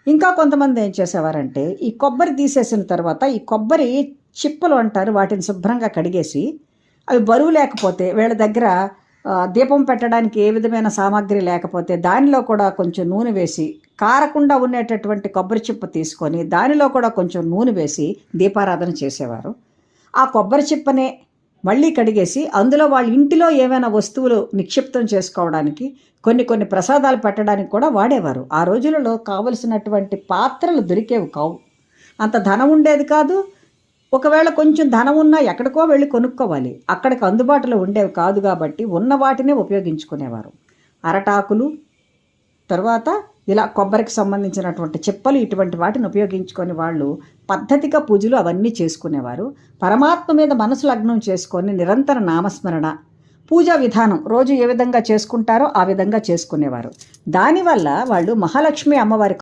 ఇంకా కొంతమంది ఏం చేసేవారంటే ఈ కొబ్బరి తీసేసిన తర్వాత ఈ కొబ్బరి చిప్పలు అంటారు, వాటిని శుభ్రంగా కడిగేసి అవి బరువు లేకపోతే వీళ్ళ దగ్గర దీపం పెట్టడానికి ఏ విధమైన సామాగ్రి లేకపోతే దానిలో కూడా కొంచెం నూనె వేసి కారకుండా ఉండేటటువంటి కొబ్బరి చిప్ప తీసుకొని దానిలో కూడా కొంచెం నూనె వేసి దీపారాధన చేసేవారు. ఆ కొబ్బరి చిప్పనే మళ్ళీ కడిగేసి అందులో వాళ్ళ ఇంటిలో ఏమైనా వస్తువులు నిక్షిప్తం చేసుకోవడానికి కొన్ని ప్రసాదాలు పెట్టడానికి కూడా వాడేవారు. ఆ రోజులలో కావలసినటువంటి పాత్రలు దొరికేవి కావు, అంత ధనం ఉండేది కాదు. ఒకవేళ కొంచెం ధనం ఉన్నా ఎక్కడికో వెళ్ళి కొనుక్కోవాలి, అక్కడికి అందుబాటులో ఉండేవి కాదు. కాబట్టి ఉన్న వాటినే ఉపయోగించుకునేవారు. అరటాకులు, తర్వాత ఇలా కొబ్బరికి సంబంధించినటువంటి చిప్పలు, ఇటువంటి వాటిని ఉపయోగించుకొని వాళ్ళు పద్ధతిగా పూజలు అవన్నీ చేసుకునేవారు. పరమాత్మ మీద మనసు లగ్నం చేసుకొని నిరంతర నామస్మరణ, పూజా విధానం రోజు ఏ విధంగా చేసుకుంటారో ఆ విధంగా చేసుకునేవారు. దానివల్ల వాళ్ళు మహాలక్ష్మి అమ్మవారి